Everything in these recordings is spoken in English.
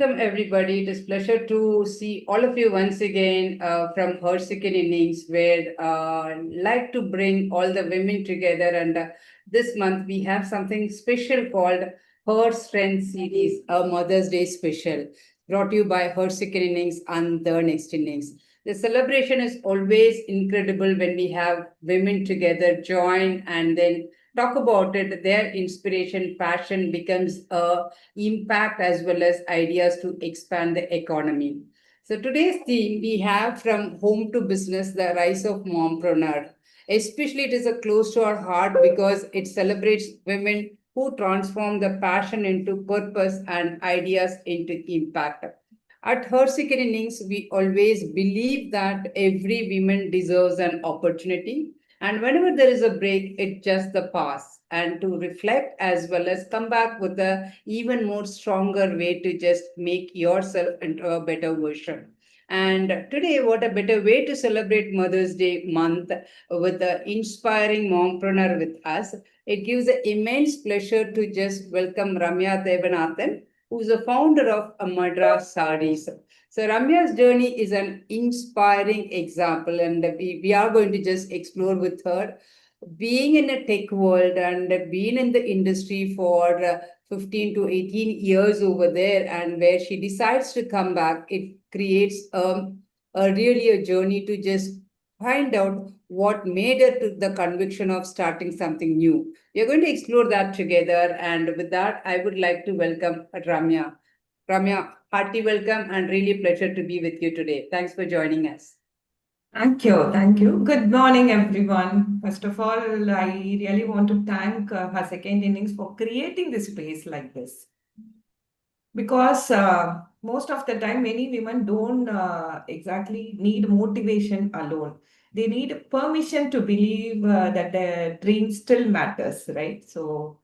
welcome everybody. It is pleasure to see all of you once again from her second innings, where like to bring all the women together. And this month we have something special called Her Strength Series, a Mother's Day special, brought to you by Her Second Innings and the Next Innings. The celebration is always incredible when we have women together join and then talk about it. Their inspiration, passion becomes a impact as well as ideas to expand the economy. So today's theme we have from home to business, the rise of mompreneur. Especially it is a close to our heart because it celebrates women who transform the passion into purpose and ideas into impact. At her second innings, we always believe that every woman deserves an opportunity. And whenever there is a break, it's just the past. And to reflect as well as come back with a even more stronger way to just make yourself into a better version. And today, what a better way to celebrate Mother's Day month with the inspiring mompreneur with us. It gives an immense pleasure to just welcome Ramya Devanathan, who's the founder of Madras Sarees. So Ramya's journey is an inspiring example, and we are going to just explore with her. Being in a tech world and being in the industry for 15 to 18 years over there, and where she decides to come back, it creates a really a journey to just find out what made her to the conviction of starting something new. We are going to explore that together. And with that, I would like to welcome Ramya. Ramya, hearty welcome and really pleasure to be with you today. Thanks for joining us. Thank you. Thank you. Good morning, everyone. First of all, I really want to thank her second innings for creating this space like this. Because most of the time, many women don't exactly need motivation alone. They need permission to believe that their dream still matters, right? So,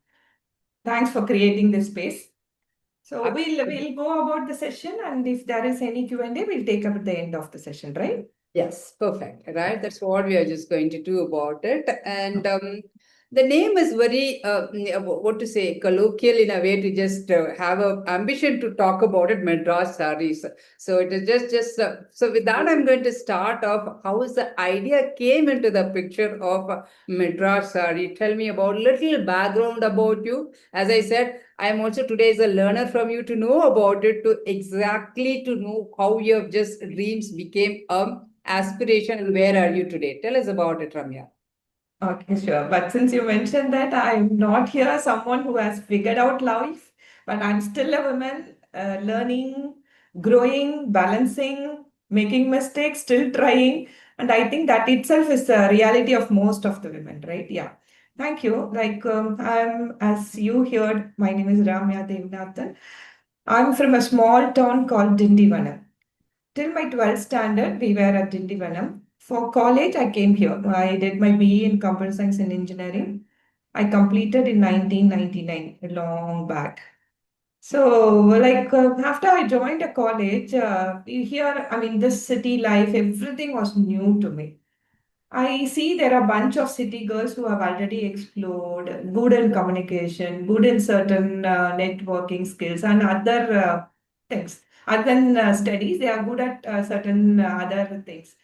thanks for creating this space. So we'll go about the session, and if there is any Q&A, we'll take up at the end of the session, right? Yes, perfect. Right. That's what we are just going to do about it. And the name is very, what to say, colloquial in a way to just have a ambition to talk about it, Madras Sarees. So it is so with that, I'm going to start off. How is the idea came into the picture of Madras Saree? Tell me about little background about you. As I said, I am also today as a learner from you to know about it, to exactly to know how your just dreams became aspiration, and where are you today? Tell us about it, Ramya. Okay, sure. But since you mentioned that, I'm not here someone who has figured out life, but I'm still a woman learning, growing, balancing, making mistakes, still trying. And I think that itself is the reality of most of the women, right? Yeah. Thank you. As you heard, my name is Ramya Devanathan. I'm from a small town called Dindivanam. Till my 12th standard, we were at Dindivanam. For college, I came here. I did my BE in Computer Science and Engineering. I completed in 1999, a long back. So, after I joined a college, here, I mean, this city life, everything was new to me. I see there are a bunch of city girls who have already explored good in communication, good in certain networking skills, and other things. Other than studies, they are good at certain other things,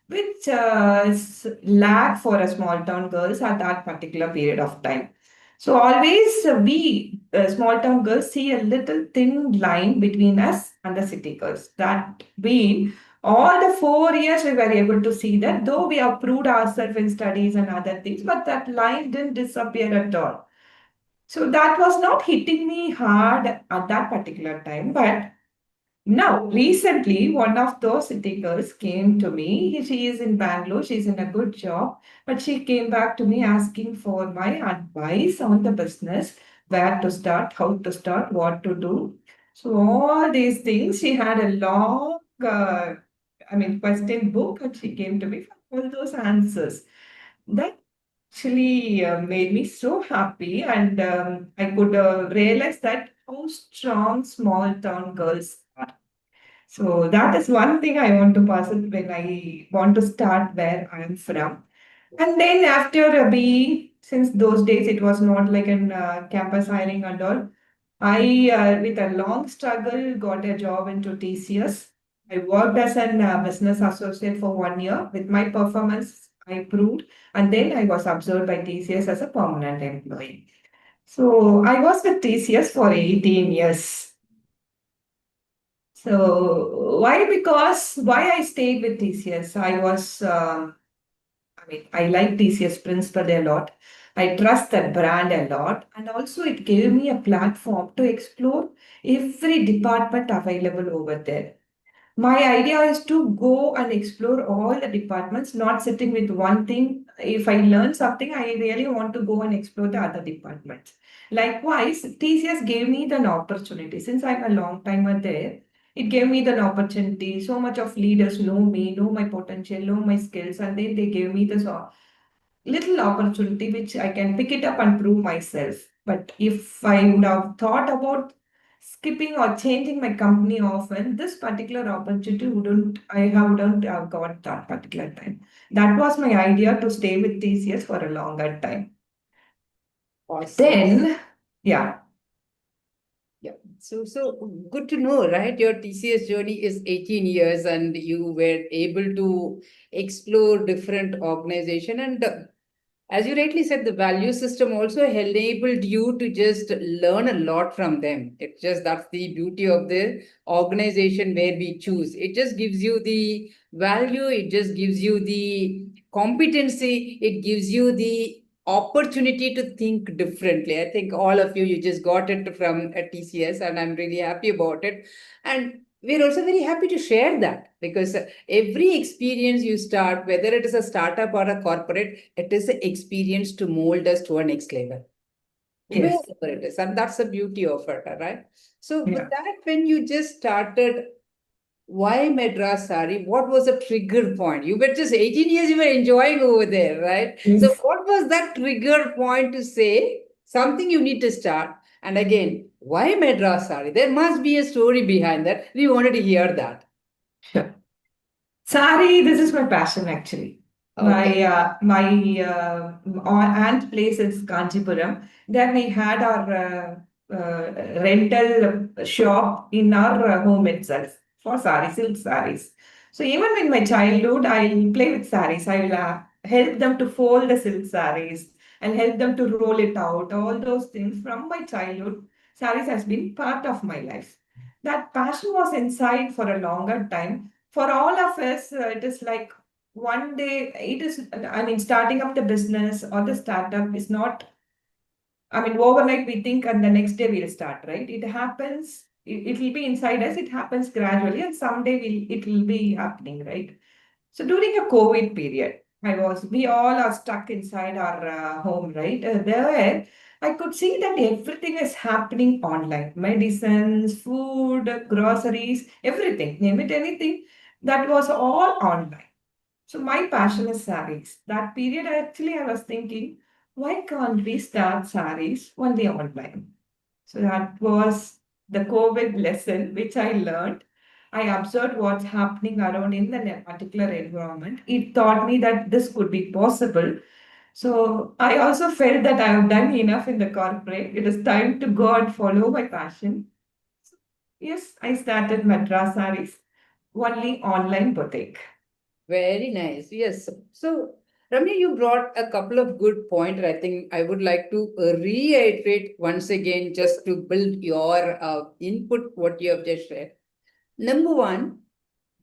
which is lack for a small town girls at that particular period of time. So always we small town girls see a little thin line between us and the city girls. That being all the 4 years we were able to see that, though we have proved ourselves in studies and other things, but that line didn't disappear at all. So that was not hitting me hard at that particular time. But now, recently, one of those city girls came to me. She is in Bangalore, she's in a good job, but she came back to me asking for my advice on the business, where to start, how to start, what to do. So, all these things, she had a long question book, and she came to me for all those answers. That actually made me so happy, and I could realize that how strong small town girls are. So that is one thing I want to pass it when I want to start where I am from. And then after being, since those days it was not like an campus hiring and all, I, with a long struggle, got a job into TCS. I worked as a business associate for 1 year. With my performance, I proved, and then I was observed by TCS as a permanent employee. So I was with TCS for 18 years. So why? Because why I stayed with TCS? I mean, I like TCS principal a lot. I trust that brand a lot. And also, it gave me a platform to explore every department available over there. My idea is to go and explore all the departments, not sitting with one thing. If I learn something, I really want to go and explore the other departments. Likewise, TCS gave me an opportunity. Since I'm a long timer there, it gave me the opportunity. So much of leaders know me, know my potential, know my skills, and then they gave me this little opportunity which I can pick it up and prove myself. But if I would have thought about skipping or changing my company often, this particular opportunity wouldn't have got that particular time. That was my idea to stay with TCS for a longer time. Awesome. Then, yeah, Yeah. So good to know, right? Your TCS journey is 18 years and you were able to explore different organization and as you rightly said, the value system also enabled you to just learn a lot from them. It's just that's the beauty of the organization where we choose. It just gives you the value, it just gives you the competency, it gives you the opportunity to think differently. I think all of you, you just got it from a TCS, and I'm really happy about it. And we're also very happy to share that because every experience you start, whether it is a startup or a corporate, it is an experience to mold us to a next level, yes, wherever it is. And that's the beauty of it, right? So, with yeah, that, when you just started, why Madras Sari? What was the trigger point? You were just 18 years, you were enjoying over there, right? So, yes. what was that trigger point to say something you need to start? And again, why Madras Sari? There must be a story behind that. We wanted to hear that. Sure. Sari, this is my passion actually. Okay. My aunt place is Kanchipuram. Then we had our rental shop in our home itself for saris, silk saris. So even in my childhood, I play with saris. I will help them to fold the silk saris and help them to roll it out. All those things from my childhood, saris has been part of my life. That passion was inside for a longer time for all of us, it is like one day, it is, I mean, starting up the business or the startup is not, I mean, overnight we think and the next day we'll start, right? It happens, it will be inside us, it happens gradually, and someday it will be happening, right? So during a COVID period, we all are stuck inside our home, right? There, I could see that everything is happening online. Medicines, food, groceries, everything, name it anything, that was all online. So my passion is saris. That period, actually, I was thinking, why can't we start saris only online? So that was the COVID lesson which I learned. I observed what's happening around in the particular environment. It taught me that this could be possible. So I also felt that I have done enough in the corporate. It is time to go and follow my passion. Yes, I started Madras Saris, only online boutique. Very nice. Yes. So, Ramya, you brought a couple of good points. I think I would like to reiterate once again, just to build your input, what you have just shared. Number one,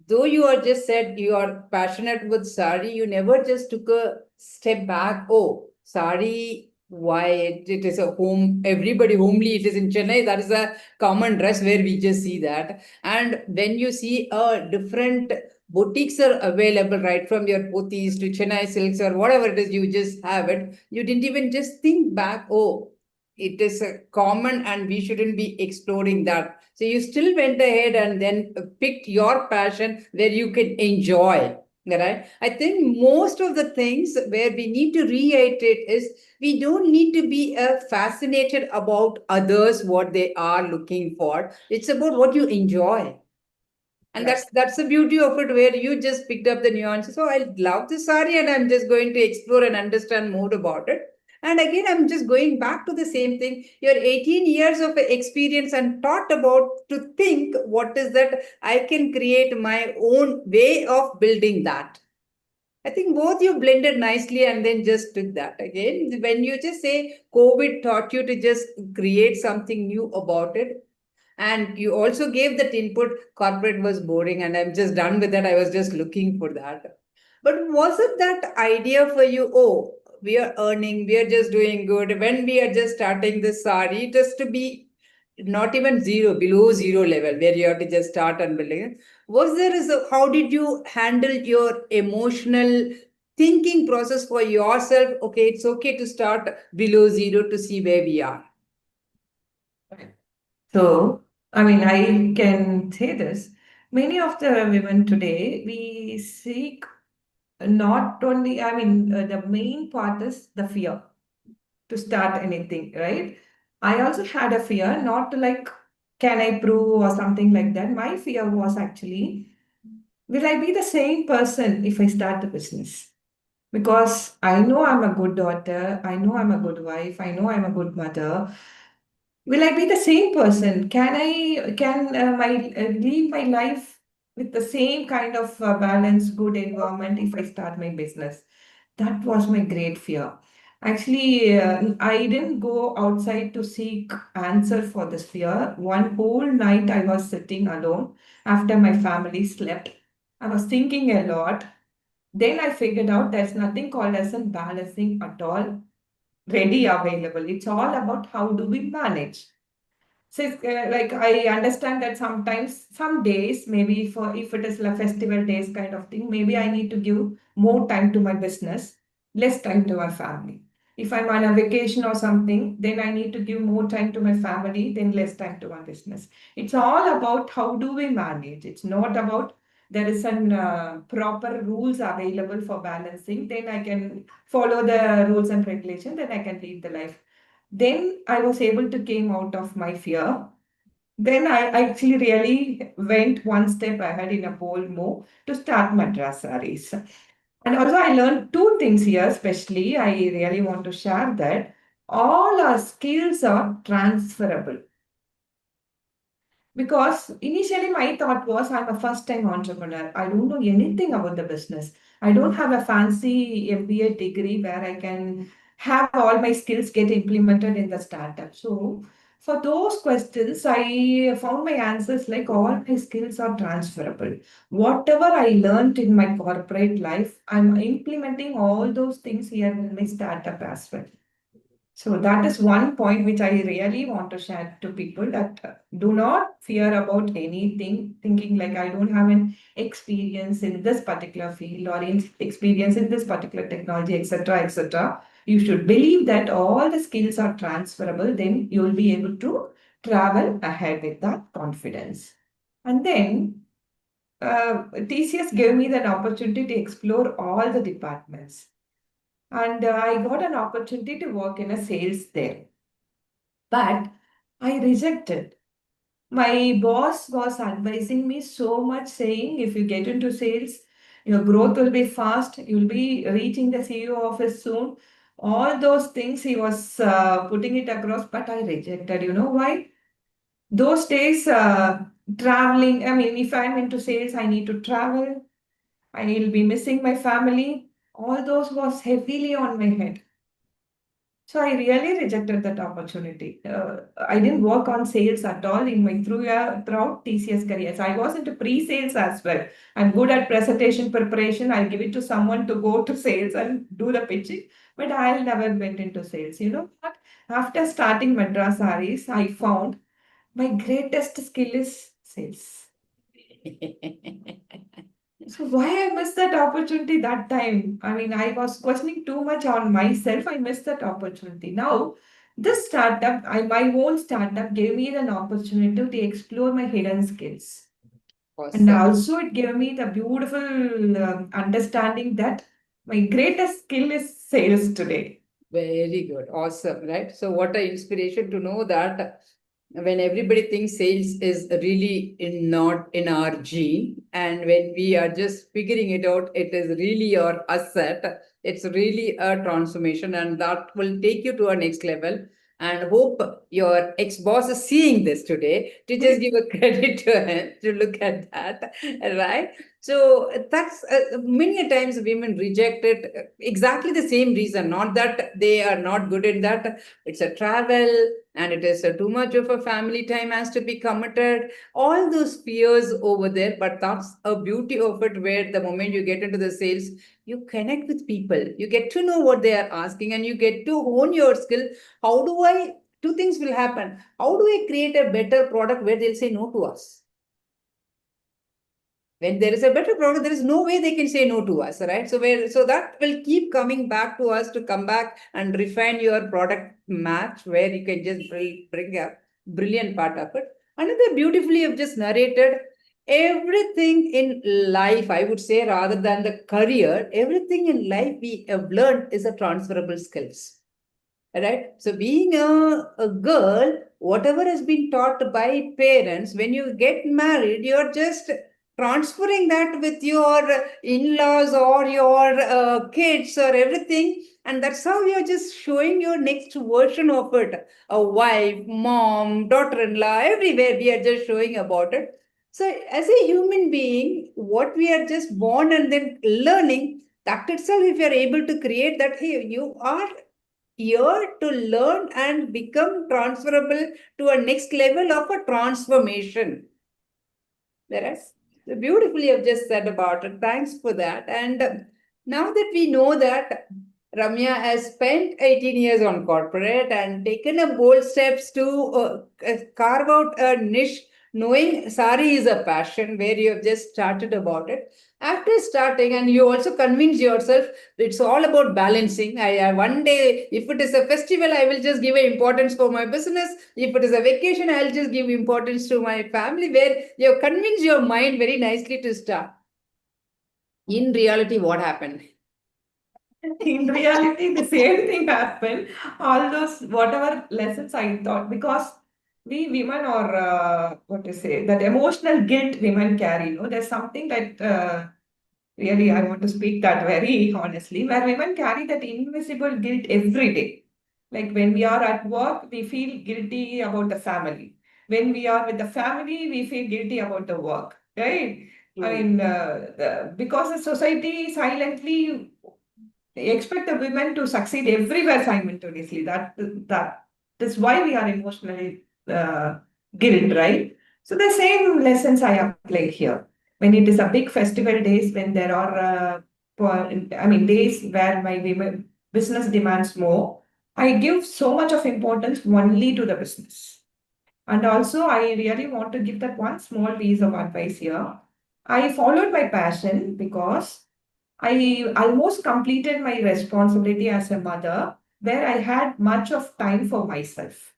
though you are just said you are passionate with sari, you never just took a step back. Oh, sari, why it is a home, everybody homely, it is in Chennai, that is a common dress where we just see that. And when you see a different boutiques are available right from your pothis to Chennai silks or whatever it is, you just have it. You didn't even just think back, oh, it is a common and we shouldn't be exploring that. So you still went ahead and then picked your passion where you can enjoy. Right? I think most of the things where we need to reiterate is we don't need to be fascinated about others, what they are looking for. It's about what you enjoy. And Right. that's the beauty of it, where you just picked up the nuances. So I love this sari, and I'm just going to explore and understand more about it. And again, I'm just going back to the same thing. Your 18 years of experience and taught about to think what is that I can create my own way of building that. I think both you blended nicely and then just took that again. When you just say COVID taught you to just create something new about it, and you also gave that input, corporate was boring and I'm just done with that. I was just looking for that. But wasn't that idea for you? Oh, we are earning, we are just doing good. When we are just starting this sari, just to be not even zero, below zero level, where you have to just start and building it. Was there is a, how did you handle your emotional thinking process for yourself? Okay, it's okay to start below zero to see where we are. So, I mean, I can say this. Many of the women today, we seek not only, the main part is the fear to start anything, right? I also had a fear not to like, can I prove or something like that. My fear was actually, will I be the same person if I start the business? Because I know I'm a good daughter, I know I'm a good wife, I know I'm a good mother. Will I be the same person? Can I live my life with the same kind of balance, good environment if I start my business? That was my great fear. Actually, I didn't go outside to seek answer for this fear. One whole night I was sitting alone after my family slept. I was thinking a lot. Then I figured out there's nothing called as a balancing at all ready available. It's all about how do we manage. So, like I understand that sometimes, some days, maybe for if it is like festival days kind of thing, maybe I need to give more time to my business, less time to my family. If I'm on a vacation or something, then I need to give more time to my family, then less time to my business. It's all about how do we manage. It's not about there is an proper rules available for balancing. Then I can follow the rules and regulation. Then I can lead the life. Then I was able to came out of my fear. Then I actually really went one step ahead in a bold move to start Madras Sarees. And also I learned two things here, especially I really want to share that all our skills are transferable. Because initially my thought was I'm a first time entrepreneur. I don't know anything about the business. I don't have a fancy MBA degree where I can have all my skills get implemented in the startup. So for those questions, I found my answers like all my skills are transferable. Whatever I learned in my corporate life, I'm implementing all those things here in my startup as well. So that is one point which I really want to share to people that do not fear about anything, thinking like I don't have an experience in this particular field or in experience in this particular technology, etc., etc. You should believe that all the skills are transferable, then you will be able to travel ahead with that confidence. And then TCS gave me that opportunity to explore all the departments. And I got an opportunity to work in a sales there. But I rejected. My boss was advising me so much, saying if you get into sales, your growth will be fast, you'll be reaching the CEO office soon. All those things he was putting it across, but I rejected. You know why? Those days, traveling, I mean, if I'm into sales, I need to travel, I will be missing my family. All those was heavily on my head. So I really rejected that opportunity. I didn't work on sales at all in my throughout TCS career. So I was into pre-sales as well. I'm good at presentation preparation. I'll give it to someone to go to sales and do the pitching, but I'll never went into sales. You know what? After starting Madras Sarees, I found my greatest skill is sales. So why I missed that opportunity that time? I mean, I was questioning too much on myself. I missed that opportunity. Now, this startup, my own startup, gave me an opportunity to explore my hidden skills. And Awesome. also, it gave me the beautiful understanding that my greatest skill is sales today. Very good. Awesome, right? So what an inspiration to know that when everybody thinks sales is really not in our gene, and when we are just figuring it out, it is really your asset. It's really a transformation, and that will take you to a next level. And hope your ex-boss is seeing this today to just give a credit to him to look at that, right? So that's many a times women reject it exactly the same reason. Not that they are not good in that. It's a travel, and it is too much of a family time has to be committed, all those fears over there. But that's a beauty of it, where the moment you get into the sales, you connect with people, you get to know what they are asking, and you get to hone your skill. How do I, two things will happen: how do I create a better product where they'll say no to us? When there is a better product, there is no way they can say no to us, right? So that will keep coming back to us to come back and refine your product match, where you can just bring a brilliant part of it. Another beautifully you've just narrated everything in life, I would say, rather than the career, everything in life we have learned is a transferable skills. Right? So being a girl, whatever has been taught by parents, when you get married, you're just transferring that with your in-laws or your kids or everything. And that's how you're just showing your next version of it. A wife, mom, daughter-in-law, everywhere we are just showing about it. So as a human being, what we are just born and then learning, that itself, if you're able to create that, hey, you are here to learn and become transferable to a next level of a transformation. Whereas, beautifully you've just said about it. Thanks for that. And now that we know that Ramya has spent 18 years on corporate and taken a bold steps to carve out a niche, knowing sari is a passion, where you have just started about it. After starting, and you also convince yourself, it's all about balancing. One day, if it is a festival, I will just give a importance for my business. If it is a vacation, I'll just give importance to my family, where you have convinced your mind very nicely to start. In reality, what happened? In reality, the same thing happened. All those, whatever lessons I thought, because we women are, what to say, that emotional guilt women carry. There's something that really I want to speak that very honestly, where women carry that invisible guilt every day. Like when we are at work, we feel guilty about the family. When we are with the family, we feel guilty about the work, right? I mean, because the society silently they expect the women to succeed everywhere simultaneously. That is why we are emotionally guilt, right? So the same lessons I applied here. When it is a big festival days, when there are, days where my women business demands more, I give so much of importance only to the business. And also, I really want to give that one small piece of advice here. I followed my passion because I almost completed my responsibility as a mother, where I had much of time for myself.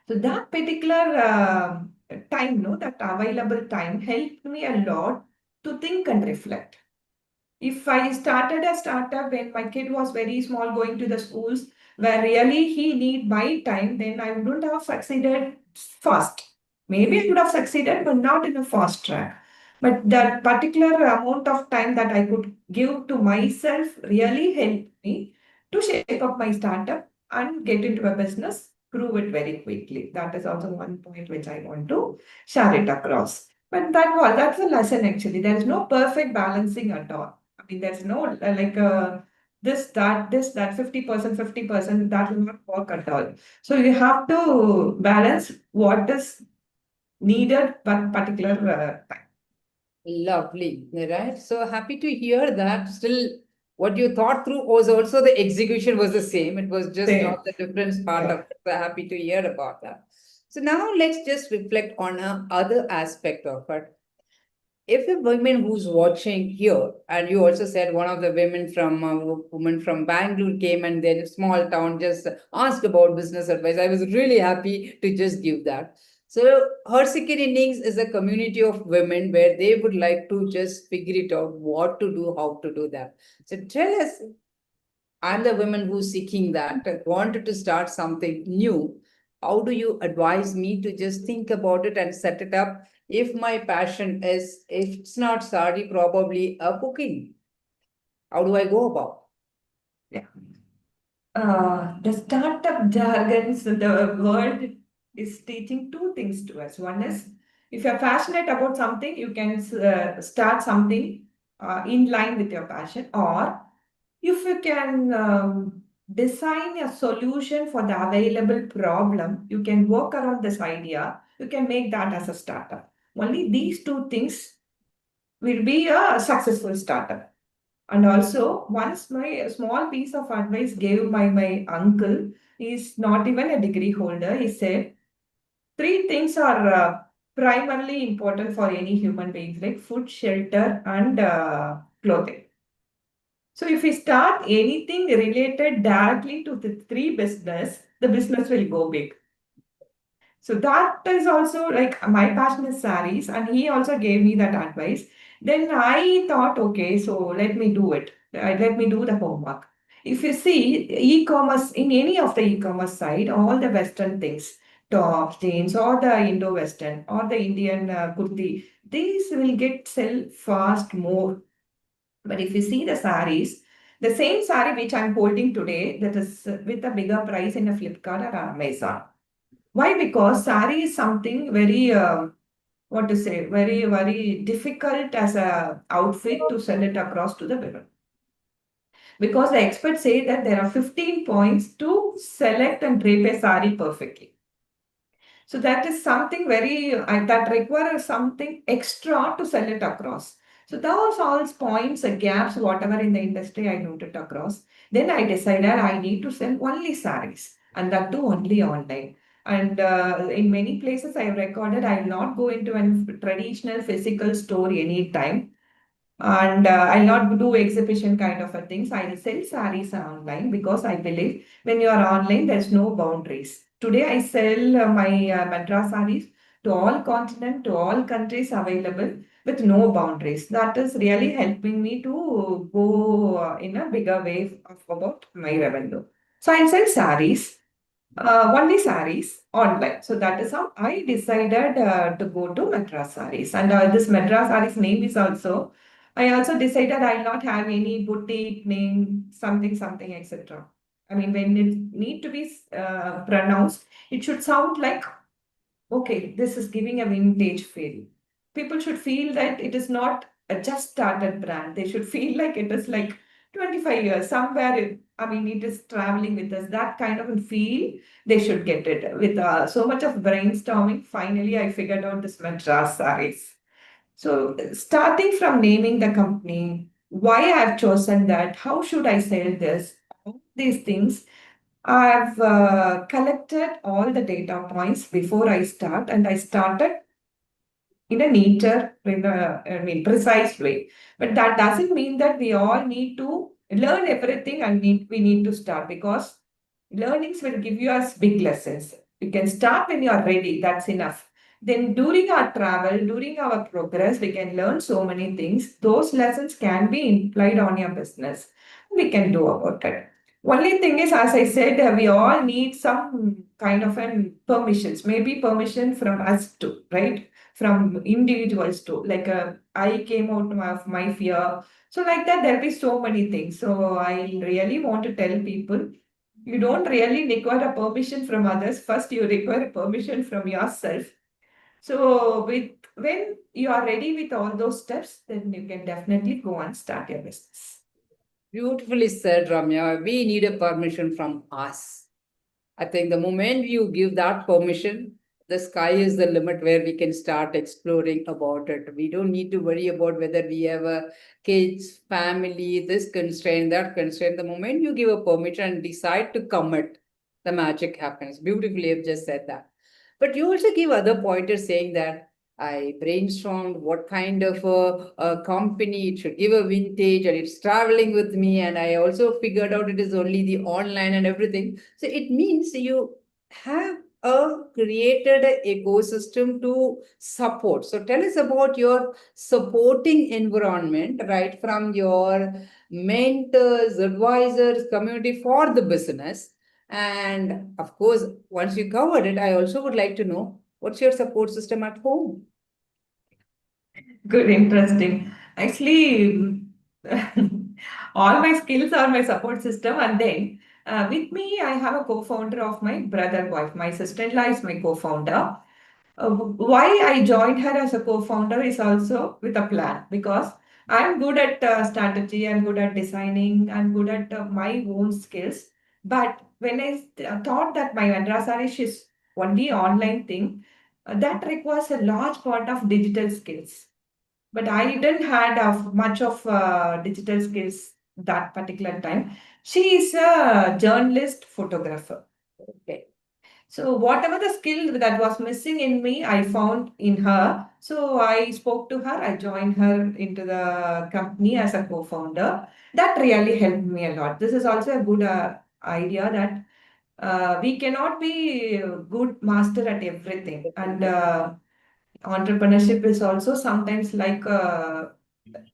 So that particular time, no, that available time helped me a lot to think and reflect. If I started a startup when my kid was very small, going to the schools where really he need my time, then I wouldn't have succeeded fast. Maybe I would have succeeded, but not in a fast track. But that particular amount of time that I could give to myself really helped me to shape up my startup and get into a business, prove it very quickly. That is also one point which I want to share it across. But that's a lesson actually. There is no perfect balancing at all. I mean, there's no that 50%, 50%, that will not work at all. So you have to balance what is needed but particular time. Lovely, right? So happy to hear that. Still, what you thought through was also the execution was the same. It was just Same. not the difference part Yeah. of it. So happy to hear about that. So now let's just reflect on a other aspect of it. If a woman who's watching here, and you also said one of the women from Bangalore came and then a small town just asked about business advice. I was really happy to just give that. So her second innings is a community of women where they would like to just figure it out what to do, how to do that. So tell us, I'm the woman who's seeking that, wanted to start something new. How do you advise me to just think about it and set it up? If my passion is, if it's not sari, probably a cooking. How do I go about? Yeah. The startup jargons, the world is teaching two things to us. One is, if you're passionate about something, you can start something in line with your passion, or if you can design a solution for the available problem, you can work around this idea, you can make that as a startup. Only these two things will be a successful startup. And also, once my small piece of advice gave by my uncle, he's not even a degree holder. He said, three things are primarily important for any human being, like food, shelter, and clothing. So if we start anything related directly to the three business, the business will go big. So that is also like my passion is saris, and he also gave me that advice. Then I thought, okay, so let me do it. Let me do the homework. If you see e-commerce in any of the e-commerce side, all the Western things, tops, jeans, or the Indo-Western, or the Indian kurti, these will get sell fast more. But if you see the saris, the same sari which I'm holding today, that is with a bigger price in a Flipkart or Amazon. Why? Because sari is something very, what to say, very, very difficult as a outfit to sell it across to the women. Because the experts say that there are 15 points to select and drape a sari perfectly. So that is something very, that requires something extra to sell it across. So those all points, gaps, whatever in the industry I noted across. Then I decided I need to sell only saris, and that too only online. And in many places I have recorded, I will not go into a traditional physical store anytime. And I'll not do exhibition kind of a things. I will sell saris online because I believe when you are online, there's no boundaries. Today, I sell my Madras saris to all continent, to all countries available with no boundaries. That is really helping me to go in a bigger way of about my revenue. So I sell saris, only saris online. So that is how I decided to go to Madras saris. And this Madras saris name is also, I also decided I'll not have any boutique name, something, something, etc. I mean, when it need to be pronounced, it should sound like, okay, this is giving a vintage feel. People should feel that it is not a just started brand. They should feel like it is like 25 years, somewhere, I mean, it is traveling with us. That kind of a feel, they should get it. With so much of brainstorming, finally, I figured out this Madras saris. So, starting from naming the company, why I've chosen that, how should I sell this, all these things, I've collected all the data points before I start, and I started in a neater, in a, I mean, precise way. But that doesn't mean that we all need to learn everything and we need to start, because learnings will give you us big lessons. You can start when you are ready, that's enough. Then during our travel, during our progress, we can learn so many things. Those lessons can be applied on your business. We can do about it. Only thing is, as I said, we all need some kind of an permissions, maybe permission from us too, right? From individuals too. Like I came out of my fear. So like that, there'll be so many things. So I really want to tell people, you don't really require a permission from others. First, you require a permission from yourself. So with when you are ready with all those steps, then you can definitely go and start your business. Beautifully said, Ramya. We need a permission from us. I think the moment you give that permission, the sky is the limit where we can start exploring about it. We don't need to worry about whether we have a kids, family, this constraint, that constraint. The moment you give a permission and decide to commit, the magic happens. Beautifully, you've just said that. But you also give other pointers saying that I brainstormed what kind of a company it should give a vintage and it's traveling with me. And I also figured out it is only the online and everything. So it means you have created an ecosystem to support. So tell us about your supporting environment, right from your mentors, advisors, community for the business. And of course, once you covered it, I also would like to know what's your support system at home? Good, interesting. Actually, all my skills are my support system, and then with me, I have a co-founder of my brother wife. My sister-in-law is my co-founder. Why I joined her as a co-founder is also with a plan, because I'm good at strategy, I'm good at designing, I'm good at my own skills. But when I thought that my Madrasarish is only online thing, that requires a large part of digital skills. But I didn't had much of digital skills that particular time. She is a journalist photographer. Okay. So whatever the skill that was missing in me, I found in her. So I spoke to her. I joined her into the company as a co-founder. That really helped me a lot. This is also a good idea that we cannot be a good master at everything, and entrepreneurship is also sometimes like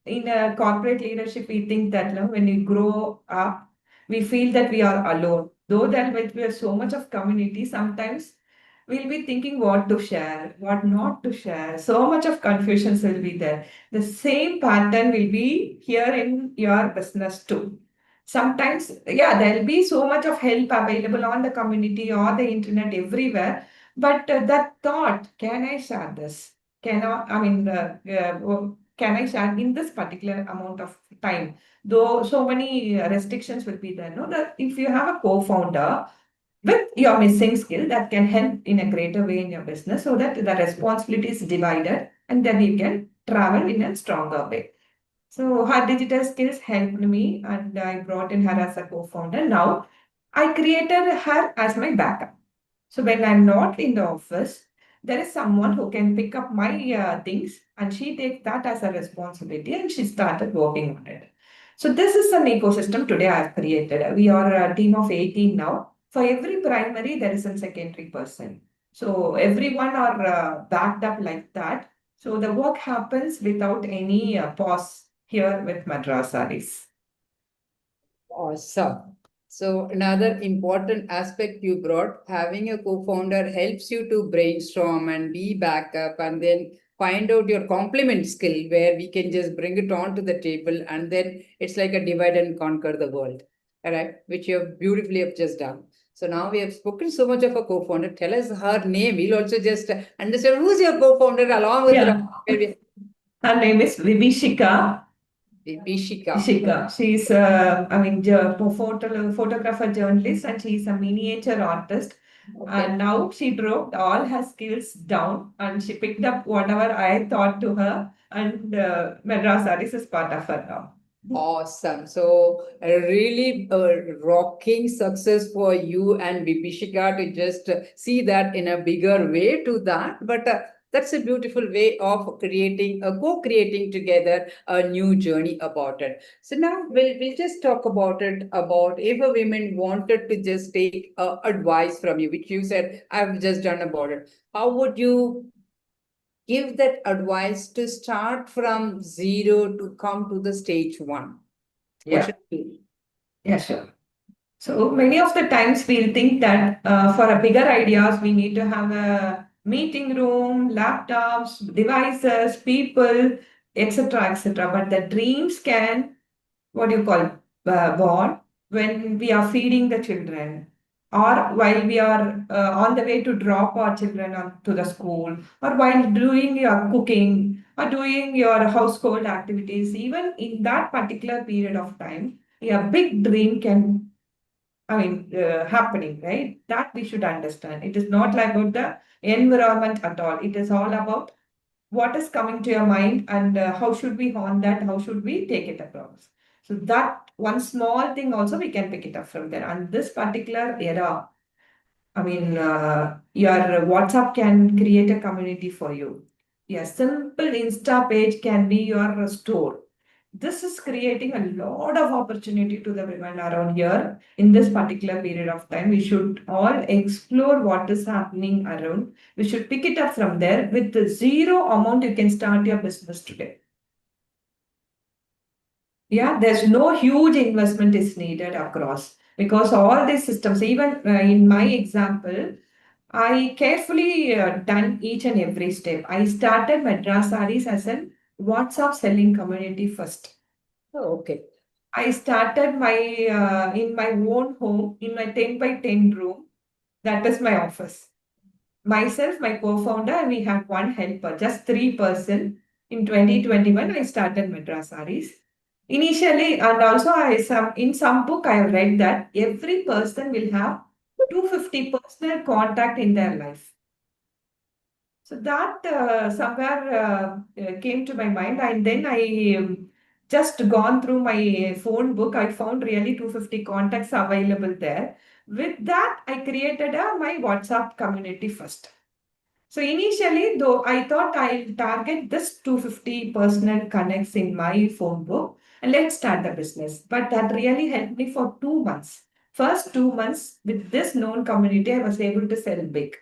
in a corporate leadership, we think that when you grow up, we feel that we are alone. Though that we have so much of community, sometimes we'll be thinking what to share, what not to share. So much of confusions will be there. The same pattern will be here in your business too. Sometimes, yeah, there'll be so much of help available on the community or the internet everywhere. But that thought, can I share this? Can I share in this particular amount of time? Though so many restrictions will be there. No, that if you have a co-founder with your missing skill that can help in a greater way in your business, so that the responsibility is divided and then you can travel in a stronger way. So her digital skills helped me, and I brought in her as a co-founder. Now I created her as my backup. So when I'm not in the office, there is someone who can pick up my things, and she takes that as a responsibility and she started working on it. So this is an ecosystem today I've created. We are a team of 18 now. For every primary, there is a secondary person. So everyone are backed up like that. So the work happens without any pause here with Madrasaris. Awesome. So another important aspect you brought, having a co-founder helps you to brainstorm and be backup and then find out your complement skill where we can just bring it onto the table and then it's like a divide and conquer the world. All right, which you have beautifully have just done. So now we have spoken so much of a co-founder. Tell us her name. We'll also just understand who's your co-founder along with Yeah, her name is Vibhishika. Bishika. Ishika. She's, photographer journalist, and she's a miniature artist. Okay. And now she dropped all her skills down and she picked up whatever I taught to her. And Madras Aris is part of her now. Awesome. So, a really rocking success for you and Vipishika to just see that in a bigger way to that. But that's a beautiful way of creating, co-creating together a new journey about it. So now we'll just talk about it, about if a woman wanted to just take advice from you, which you said, I've just done about it. How would you give that advice to start from zero to come to the stage one? What Yeah, should we do? yeah, sure. So many of the times we'll think that for a bigger ideas, we need to have a meeting room, laptops, devices, people, etc., etc. But the dreams can, what do you call, born when we are feeding the children, or while we are on the way to drop our children to the school, or while doing your cooking or doing your household activities. Even in that particular period of time, a big dream can, happening, right? That we should understand. It is not like about the environment at all. It is all about what is coming to your mind, and how should we hone that, how should we take it across. So that one small thing also we can pick it up from there. And this particular era, your WhatsApp can create a community for you. A simple Insta page can be your store. This is creating a lot of opportunity to the women around here in this particular period of time. We should all explore what is happening around. We should pick it up from there. With the zero amount, you can start your business today. Yeah, there's no huge investment is needed across. because all these systems, even in my example, I carefully done each and every step. I started Madras Sarees as a WhatsApp selling community first. Oh, okay. I started my in my own home in my 10 by 10 room. That is my office. Myself, my co-founder, and we had one helper, just three-person. In 2021, I started Madras Sarees. Initially, and also in some book I have read that every person will have 250 personal contact in their life. So that somewhere came to my mind, and then I just gone through my phone book. I found really 250 contacts available there. With that, I created my WhatsApp community first. So initially, though, I thought I'll target this 250 personal connects in my phone book and let's start the business. But that really helped me for 2 months. First 2 months with this known community, I was able to sell big.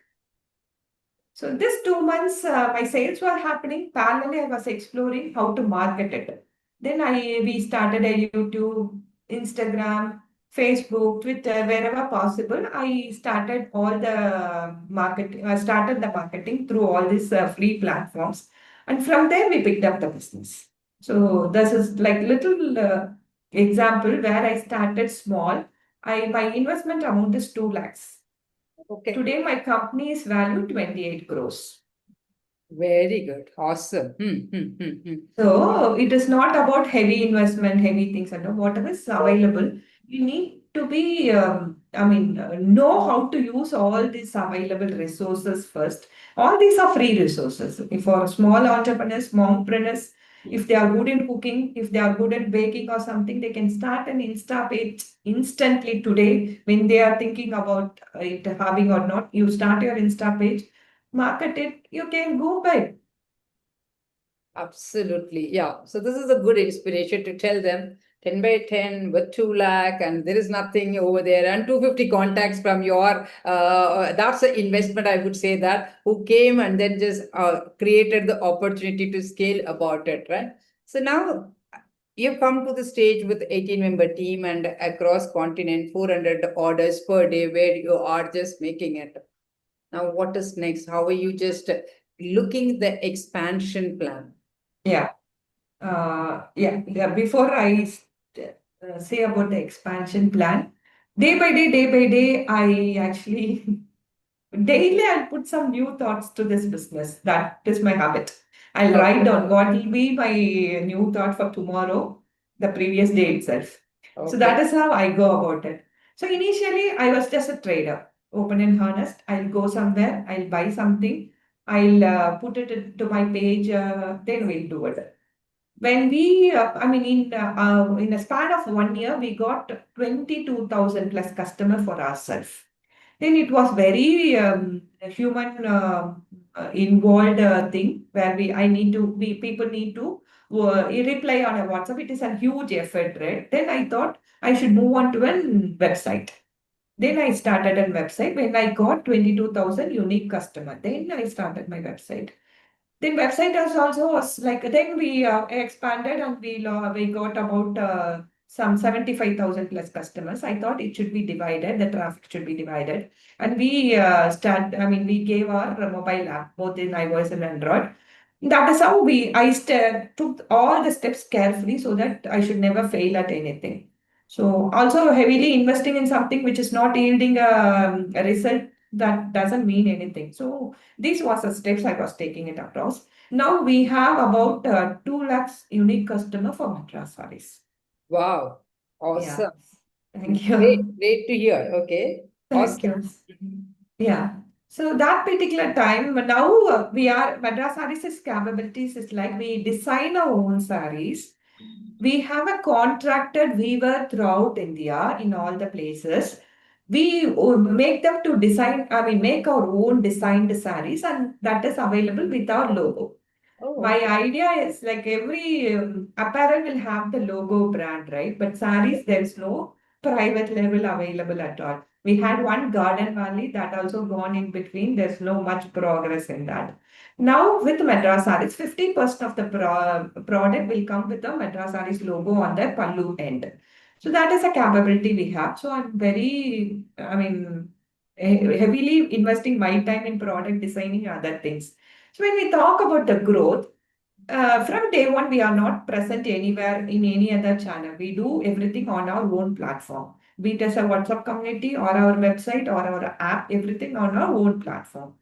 So this 2 months, my sales were happening. Parallelly, I was exploring how to market it. Then we started a YouTube, Instagram, Facebook, Twitter, wherever possible. I started all the marketing. I started the marketing through all these free platforms, and from there we picked up the business. So this is like little example where I started small. I my investment amount is 2 lakhs. Okay. Today, my company is valued 28 crores. Very good. Awesome. So it is not about heavy investment, heavy things, and whatever is available. You need to be, know how to use all these available resources first. All these are free resources. If for small entrepreneurs, mompreneurs, if they are good in cooking, if they are good at baking or something, they can start an Insta page instantly today when they are thinking about it having or not. You start your Insta page, market it, you can go by. Absolutely. Yeah. So this is a good inspiration to tell them 10 by 10 with 2 lakh, and there is nothing over there, and 250 contacts from your, that's an investment, I would say, that who came and then just created the opportunity to scale about it, right? So now you've come to the stage with 18-member team and across continent, 400 orders per day where you are just making it. Now, what is next? How are you just looking the expansion plan? Yeah. Before I say about the expansion plan, day by day, I actually daily I'll put some new thoughts to this business. That is my habit. I'll write Okay. down what will be my new thought for tomorrow, the previous day itself. So that Okay. is how I go about it. So initially, I was just a trader, open and honest. I'll go somewhere, I'll buy something, I'll put it into my page, then we'll do it. When we, in a span of 1 year, we got 22,000 plus customer for ourselves. Then it was very human involved thing where people need to reply on a WhatsApp. It is a huge effort, right? Then I thought I should move on to a website. Then I started a website when I got 22,000 unique customer. Then I started my website. Then website was also was like then we expanded and we got about some 75,000 plus customers. I thought it should be divided, the traffic should be divided, and we gave our mobile app both in iOS and Android. That is how took all the steps carefully so that I should never fail at anything. So also heavily investing in something which is not yielding a result, that doesn't mean anything. So this was the steps I was taking it across. Now we have about 2 lakhs unique customer for Madras Sarees. Wow. Yeah. Awesome. Thank Great. you. Great to hear. Okay. Thank Awesome. you. Yeah. So that particular time, now Madras Sarees' capabilities is like we design our own sarees. We have a contracted weaver throughout India in all the places. We make them to make our own designed sarees, and that is available with our logo. Oh, My idea is like every apparel will have the logo brand, right? But saris, there's no private label available at all. We had one Garden Valley that also gone in between. There's no much progress in that. Now with Madras Sarees, 50% of the product will come with the Madras Sarees logo on the pallu end. So that is a capability we have. So I'm very, I mean, heavily investing my time in product designing and other things. So when we talk about the growth, from day one, we are not present anywhere in any other channel. We do everything on our own platform, be it as a WhatsApp community or our website or our app, everything on our own platform.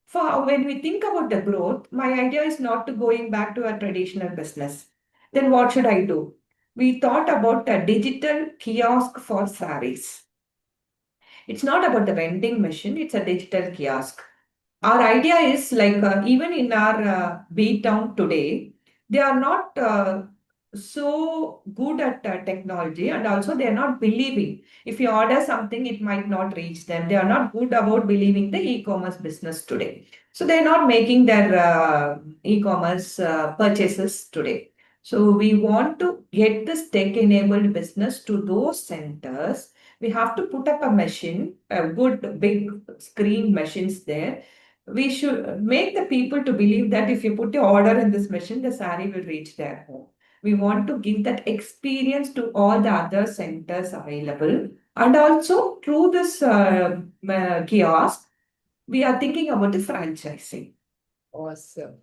For when we think about the growth, my idea is not to going back to a traditional business. Then what should I do? We thought about a digital kiosk for saris. It's not about the vending machine, it's a digital kiosk. Our idea is like even in our B town today, they are not so good at technology, and also they are not believing. If you order something, it might not reach them. They are not good about believing the e-commerce business today. So they are not making their e-commerce purchases today. So we want to get this tech-enabled business to those centers. We have to put up a machine, a good big screen machines there. We should make the people to believe that if you put your order in this machine, the sari will reach their home. We want to give that experience to all the other centers available. And also through this kiosk, we are thinking about the franchising. Awesome.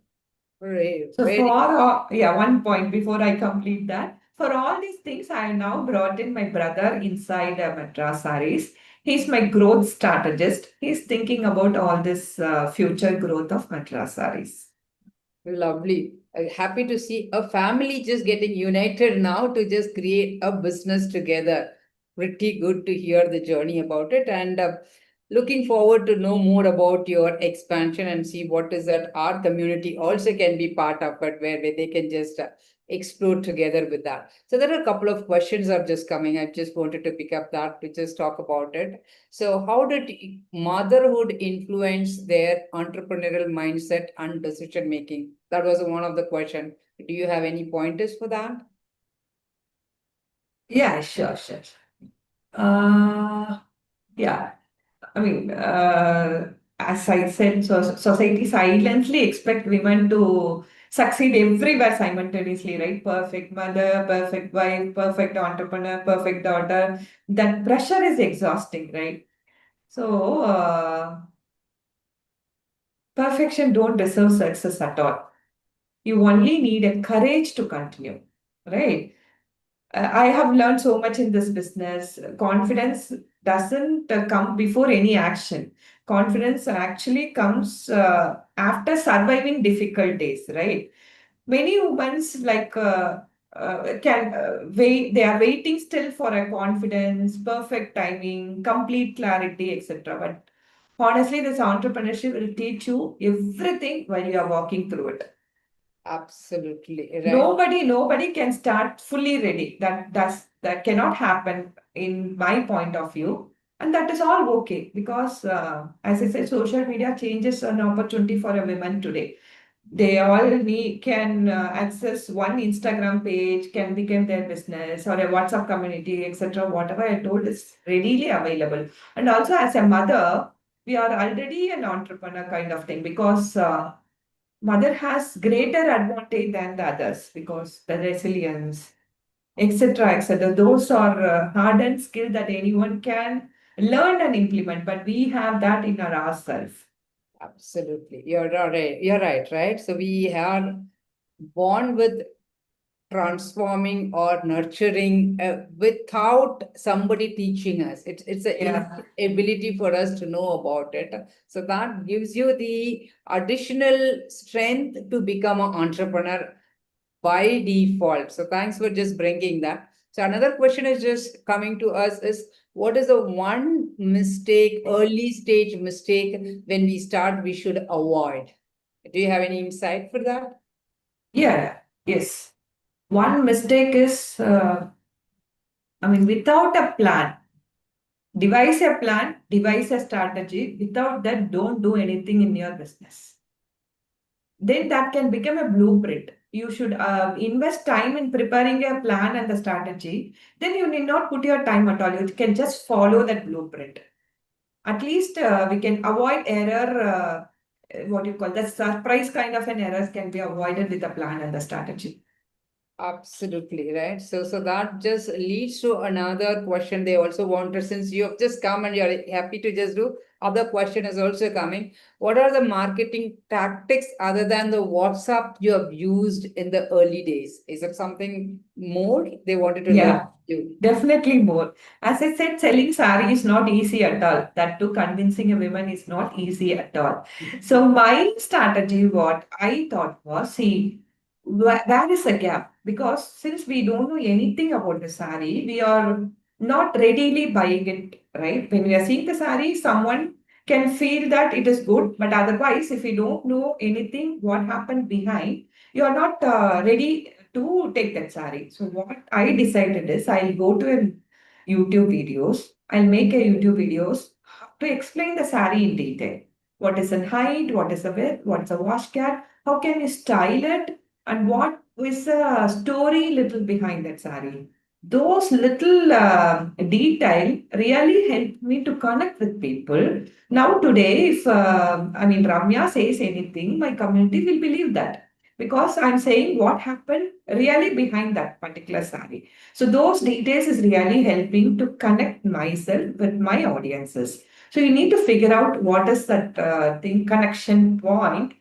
Very, So very. yeah, one point before I complete that. For all these things, I have now brought in my brother inside Madras Saris. He's my growth strategist. He's thinking about all this future growth of Madras Saris. Lovely. Happy to see a family just getting united now to just create a business together. Pretty good to hear the journey about it, and looking forward to know more about your expansion and see what is that our community also can be part of it, where they can just explore together with that. So there are a couple of questions are just coming. I just wanted to pick up that to just talk about it. So, how did motherhood influence their entrepreneurial mindset and decision making? That was one of the question. Do you have any pointers for that? Yeah, sure, sure. Uh, yeah. I mean, as I said, so society silently expect women to succeed everywhere simultaneously, right? Perfect mother, perfect wife, perfect entrepreneur, perfect daughter. That pressure is exhausting, right? So, perfection don't deserve success at all. You only need a courage to continue, right? I have learned so much in this business. Confidence doesn't come before any action. Confidence actually comes after surviving difficult days, right? Many women like can wait. They are waiting still for a confidence, perfect timing, complete clarity, etc. But honestly, this entrepreneurship will teach you everything while you are walking through it. Absolutely right. Nobody can start fully ready. That cannot happen in my point of view, and that is all okay because, as I said, social media changes an opportunity for a woman today. They all need can access one Instagram page, can become their business or a WhatsApp community, etc. Whatever I told is readily available, and also as a mother, we are already an entrepreneur kind of thing because. Mother has greater advantage than the others because the resilience, etc., etc. Those are hardened skills that anyone can learn and implement, but we have that in ourselves. Absolutely. You're right. You're right, right? So we are born with transforming or nurturing without somebody teaching us. It's an Yeah. ability for us to know about it. So that gives you the additional strength to become an entrepreneur by default. So thanks for just bringing that. So another question is just coming to us is what is the one mistake, early stage mistake when we start we should avoid? Do you have any insight for that? Yeah. Yes. One mistake is, without a plan, devise a strategy. Without that, don't do anything in your business. Then that can become a blueprint. You should invest time in preparing a plan and the strategy. Then you need not put your time at all. You can just follow that blueprint. At least we can avoid error. What you call the surprise kind of an errors can be avoided with a plan and the strategy. Absolutely right. So that just leads to another question they also wanted. Since you have just come and you're happy to just do, other question is also coming. What are the marketing tactics other than the WhatsApp you have used in the early days? Is it something more they wanted to know Yeah, from you? definitely more. As I said, selling sari is not easy at all. That too, convincing a woman is not easy at all. So my strategy, what I thought was, see, where is the gap? Because since we don't know anything about the sari, we are not readily buying it, right? When we are seeing the sari, someone can feel that it is good, but otherwise, if we don't know anything, what happened behind, you are not ready to take that sari. So what I decided is I'll go to a YouTube videos. I'll make a YouTube videos to explain the sari in detail. What is the height? What is the width? What's the wash care? How can you style it? And what is the story little behind that sari? Those little detail really helped me to connect with people. Now today, if Ramya says anything, my community will believe that because I'm saying what happened really behind that particular sari. So those details is really helping to connect myself with my audiences. So you need to figure out what is that thing connection point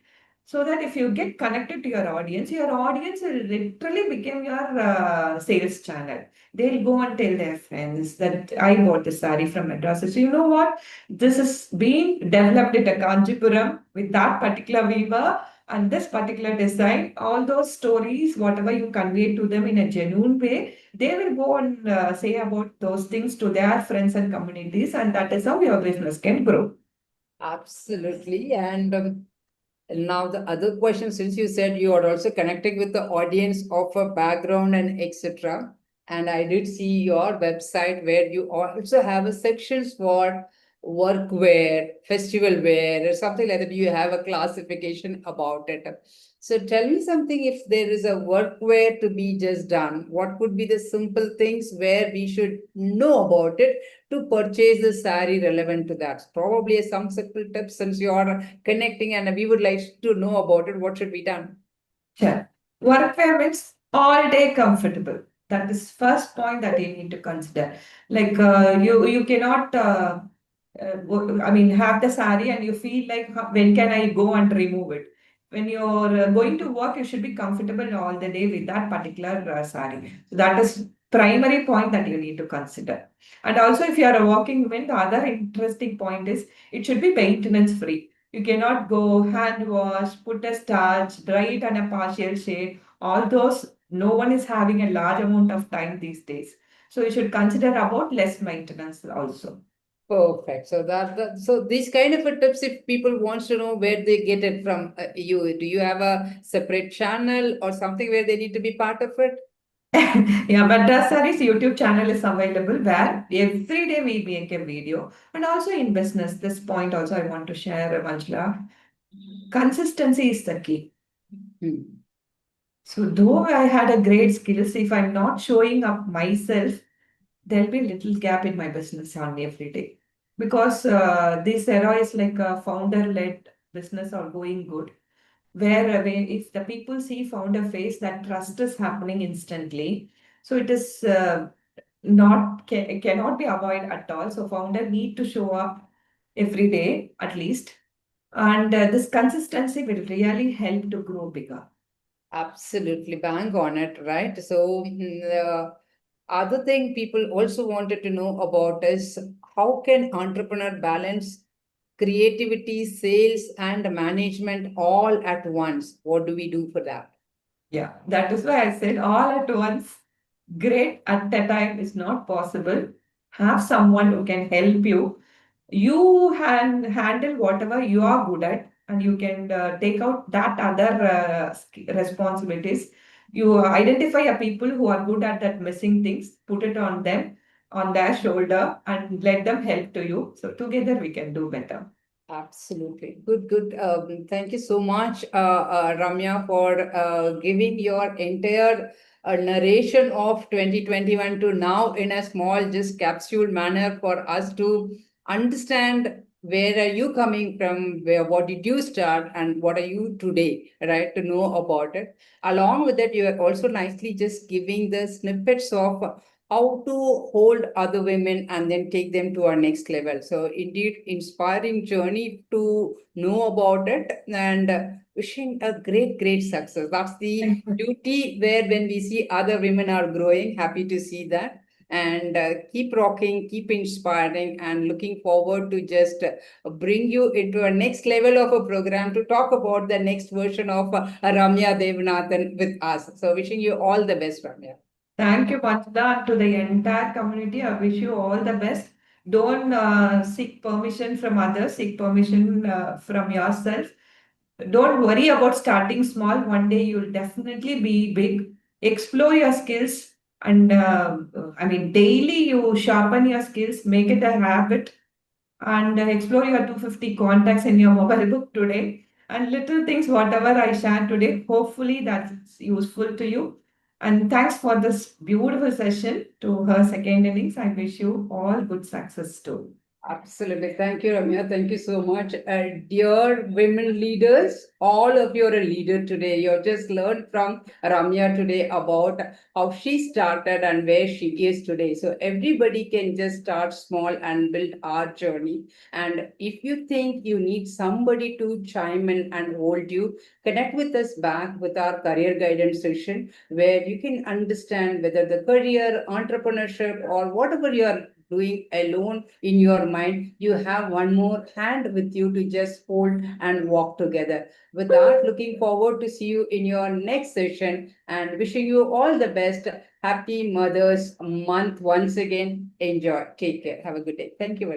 so that if you get connected to your audience will literally become your sales channel. They'll go and tell their friends that I bought the sari from Madras. So you know what? This is being developed at a Kanchipuram with that particular weaver and this particular design, all those stories, whatever you convey to them in a genuine way, they will go and say about those things to their friends and communities, and that is how your business can grow. Absolutely. And now the other question, since you said you are also connecting with the audience of a background and etc. And I did see your website where you also have a sections for workwear, festival wear, or something like that. You have a classification about it. So tell me something, if there is a workwear to be just done, what could be the simple things where we should know about it to purchase the sari relevant to that? Probably some simple tips since you are connecting and we would like to know about it. What should be done? Sure. Work wear means all day comfortable. That is first point that you need to consider. Like you cannot have the sari and you feel like when can I go and remove it? When you're going to work, you should be comfortable all the day with that particular sari. So that is primary point that you need to consider. And also, if you are a working woman, the other interesting point is it should be maintenance free. You cannot go hand wash, put a starch, dry it on a partial shade. All those, no one is having a large amount of time these days. So you should consider about less maintenance also. Perfect. So so these kind of a tips, if people wants to know where they get it from, you do you have a separate channel or something where they need to be part of it? Yeah, but Dasari's YouTube channel is available where every day we make a video. And also in business, this point also I want to share, Manjula. Consistency is the key. Hmm. So though I had a great skills, if I'm not showing up myself, there'll be a little gap in my business on every day. Because this era is like a founder-led business or going good, where if the people see founder face, that trust is happening instantly. So it is not cannot be avoided at all. So founder need to show up every day at least, and this consistency will really help to grow bigger. Absolutely bang on it, right? So the other thing people also wanted to know about is how can entrepreneur balance creativity, sales, and management all at once? What do we do for that? Yeah, that is why I said all at once, great at a time is not possible. Have someone who can help you. You can handle whatever you are good at, and you can take out that other responsibilities. You identify a people who are good at that missing things, put it on them, on their shoulder, and let them help to you. So together we can do better. Absolutely. Good, good. Thank you so much, Ramya, for giving your entire narration of 2021 to now in a small, just capsule manner for us to understand where are you coming from, where, what did you start, and what are you today, right? To know about it. Along with that, you are also nicely just giving the snippets of how to hold other women and then take them to our next level. So indeed, inspiring journey to know about it, and wishing a great success. That's the Thank you. duty where when we see other women are growing, happy to see that. And keep rocking, keep inspiring, and looking forward to just bring you into a next level of a program to talk about the next version of Ramya Devanathan with us. So wishing you all the best, Ramya. Thank you, Manjuda, and to the entire community. I wish you all the best. Don't seek permission from others, seek permission from yourself. Don't worry about starting small. One day you'll definitely be big. Explore your skills, and I mean, daily you sharpen your skills, make it a habit, and explore your 250 contacts in your mobile book today. And little things, whatever I shared today, hopefully that's useful to you. And thanks for this beautiful session to her second innings. I wish you all good success too. Absolutely. Thank you, Ramya. Thank you so much. Dear women leaders, all of you are a leader today. You just learned from Ramya today about how she started and where she is today. So everybody can just start small and build our journey. And if you think you need somebody to chime in and hold you, connect with us back with our career guidance session, where you can understand whether the career, entrepreneurship, or whatever you are doing alone in your mind, you have one more hand with you to just hold and walk together. With that, looking forward to see you in your next session, and wishing you all the best. Happy Mother's Month once again. Enjoy. Take care. Have a good day. Thank you very much.